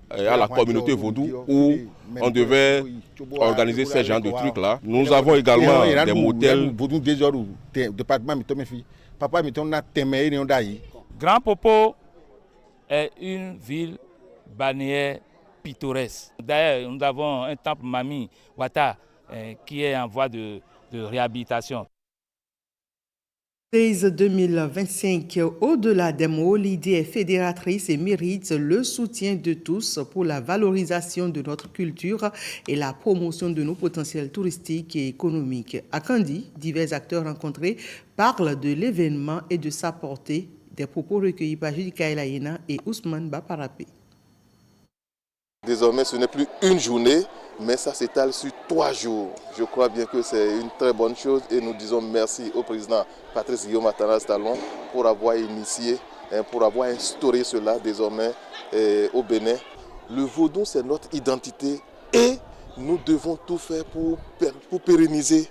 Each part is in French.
à la communauté vaudou où on devait organiser ces genres de trucs-là. Nous avons également des motels. Grand Popo est une ville balnéaire pittoresque. D'ailleurs, nous avons un temple Mami Wata qui est en voie de réhabilitation. Days 2025, au-delà des mots, l'idée est fédératrice et mérite le soutien de tous pour la valorisation de notre culture et la promotion de nos potentiels touristiques et économiques. À Kandi, divers acteurs rencontrés parlent de l'événement et de sa portée. Des propos recueillis par Judy Kaelaïna et Ousmane Baparapé. Désormais, ce n'est plus une journée, mais ça s'étale sur 3 jours. Je crois bien que c'est une très bonne chose et nous disons merci au président Patrice Guillaume Athanas Talon pour avoir initié, pour avoir instauré cela désormais au Bénin. Le vaudou, c'est notre identité et nous devons tout faire pour pérenniser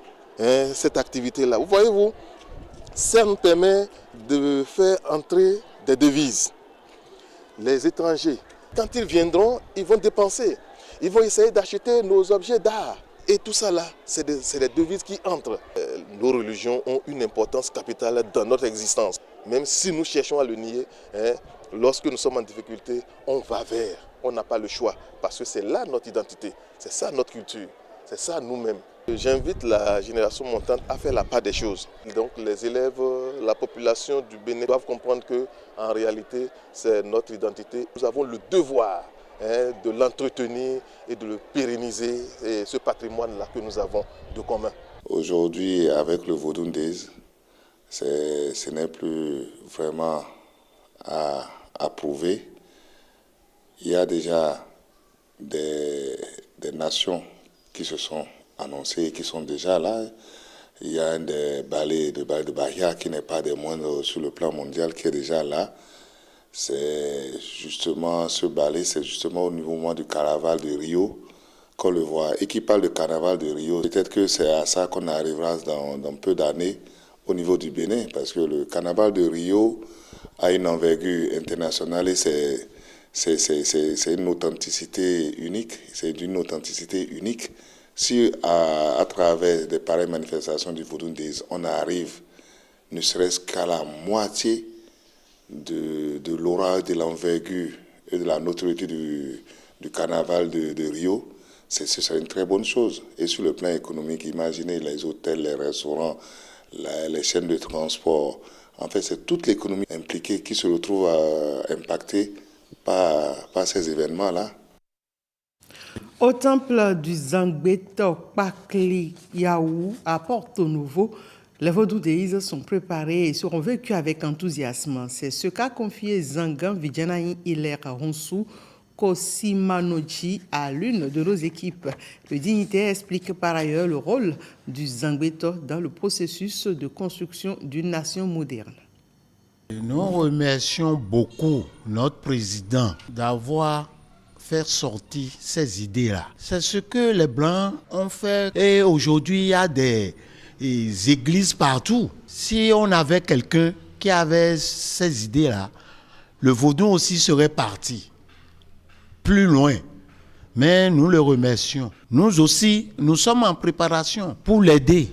cette activité-là. Vous voyez-vous, ça nous permet de faire entrer des devises. Les étrangers, quand ils viendront, ils vont dépenser. Ils vont essayer d'acheter nos objets d'art. Et tout ça là, c'est des devises qui entrent. Nos religions ont une importance capitale dans notre existence. Même si nous cherchons à le nier, lorsque nous sommes en difficulté, on va vers. On n'a pas le choix. Parce que c'est là notre identité. C'est ça notre culture. C'est ça nous-mêmes. J'invite la génération montante à faire la part des choses. Donc les élèves, la population du Bénin doivent comprendre qu'en réalité, c'est notre identité. Nous avons le devoir de l'entretenir et de le pérenniser, et ce patrimoine-là que nous avons de commun. Aujourd'hui, avec le Vaudou Days, ce n'est plus vraiment à prouver. Il y a déjà des nations qui se sont annoncées, qui sont déjà là. Il y a un des ballets de Bahia qui n'est pas des moindres sur le plan mondial, qui est déjà là. C'est justement ce ballet, c'est justement au moment du carnaval de Rio qu'on le voit. Et qui parle de carnaval de Rio, peut-être que c'est à ça qu'on arrivera dans peu d'années au niveau du Bénin, parce que le carnaval de Rio a une envergure internationale et c'est une authenticité unique. C'est d'une authenticité unique. Si à travers des pareilles manifestations du Vaudou Days, on arrive ne serait-ce qu'à la moitié de l'aura, de l'envergure et de la notoriété du carnaval de Rio, ce serait une très bonne chose. Et sur le plan économique, imaginez les hôtels, les restaurants, les chaînes de transport. En fait, c'est toute l'économie impliquée qui se retrouve impactée par ces événements-là. Au temple du Zangbeto Pakli Yaou à Porto Novo, les Vaudou Days sont préparés et seront vécus avec enthousiasme. C'est ce qu'a confié Zangan Vidjanaï Hilaire Ronsou Kosimanoji à l'une de nos équipes. Le dignitaire explique par ailleurs le rôle du Zangbeto dans le processus de construction d'une nation moderne. Nous remercions beaucoup notre président d'avoir fait sortir ces idées-là. C'est ce que les Blancs ont fait et aujourd'hui il y a des églises partout. Si on avait quelqu'un qui avait ces idées-là, le vaudou aussi serait parti plus loin. Mais nous le remercions. Nous aussi, nous sommes en préparation pour l'aider,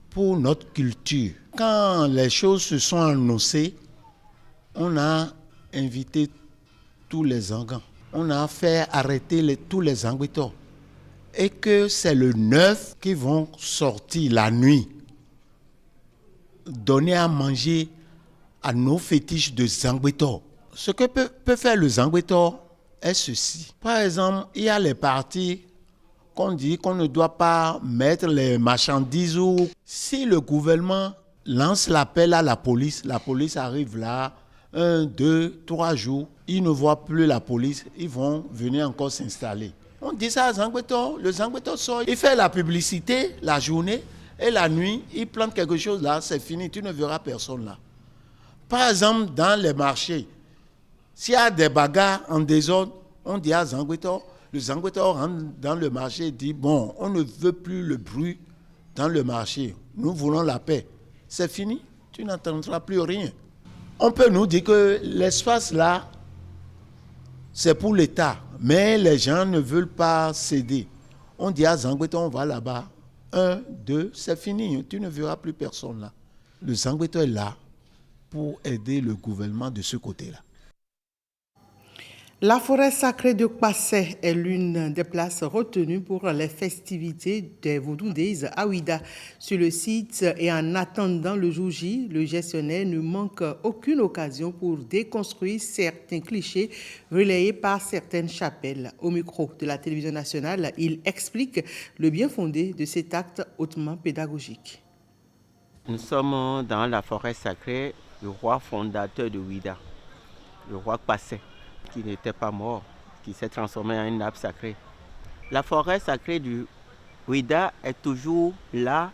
pour notre culture. Quand les choses se sont annoncées, on a invité tous les Zangans. On a fait arrêter tous les Zangbeto. Et que c'est le 9 qui vont sortir la nuit, donner à manger à nos fétiches de Zangbeto. Ce que peut faire le Zangbeto est ceci. Par exemple, il y a les parties qu'on dit qu'on ne doit pas mettre les marchandises ou si le gouvernement lance l'appel à la police arrive là, 1, 2, 3 jours, ils ne voient plus la police, ils vont venir encore s'installer. On dit ça à Zangbeto, le Zangbeto sort, il fait la publicité la journée et la nuit, il plante quelque chose là, c'est fini, tu ne verras personne là. Par exemple, dans les marchés, s'il y a des bagarres en désordre, on dit à Zangbeto, le Zangbeto rentre dans le marché et dit, bon, on ne veut plus le bruit dans le marché, nous voulons la paix. C'est fini, tu n'entendras plus rien. On peut nous dire que l'espace là c'est pour l'État. Mais les gens ne veulent pas céder. On dit à Zangbeto, on va là-bas. 1, 2, c'est fini. Tu ne verras plus personne là. Le Zangbeto est là pour aider le gouvernement de ce côté-là. La forêt sacrée de Kpassé est l'une des places retenues pour les festivités des Vodou Days à Ouida. Sur le site et en attendant le jour J, le gestionnaire ne manque aucune occasion pour déconstruire certains clichés relayés par certaines chapelles. Au micro de la télévision nationale, il explique le bien fondé de cet acte hautement pédagogique. Nous sommes dans la forêt sacrée du roi fondateur de Ouida, le roi Kpassé, qui n'était pas mort, qui s'est transformé en une arbre sacré. La forêt sacrée du Ouida est toujours là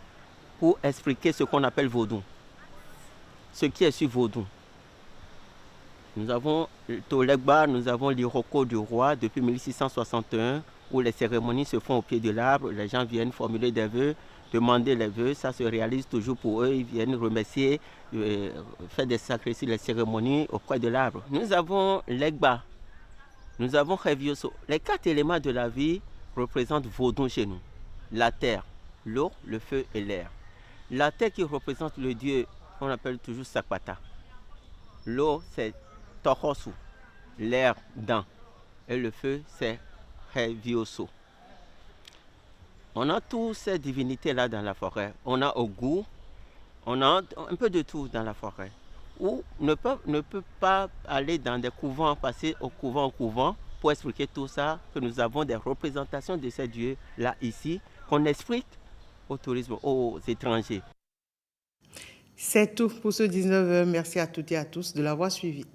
pour expliquer ce qu'on appelle Vaudou, ce qui est sur Vaudou. Nous avons Tolegba, nous avons l'Iroko du roi depuis 1661, où les cérémonies se font au pied de l'arbre, les gens viennent formuler des vœux, demander les vœux, ça se réalise toujours pour eux, ils viennent remercier, faire des sacrifices, les cérémonies auprès de l'arbre. Nous avons l'Egba, nous avons Revioso. Les 4 éléments de la vie représentent Vaudou chez nous. La terre, l'eau, le feu et l'air. La terre qui représente le dieu qu'on appelle toujours Sakpata. L'eau c'est Tohosu, l'air Dan et le feu c'est Revioso. On a toutes ces divinités-là dans la forêt. On a Ogu, on a un peu de tout dans la forêt. Ou ne peut pas aller dans des couvents, passer au couvent pour expliquer tout ça, que nous avons des représentations de ces dieux-là ici, qu'on explique au tourisme, aux étrangers. C'est tout pour ce 19h. Merci à toutes et à tous de l'avoir suivi.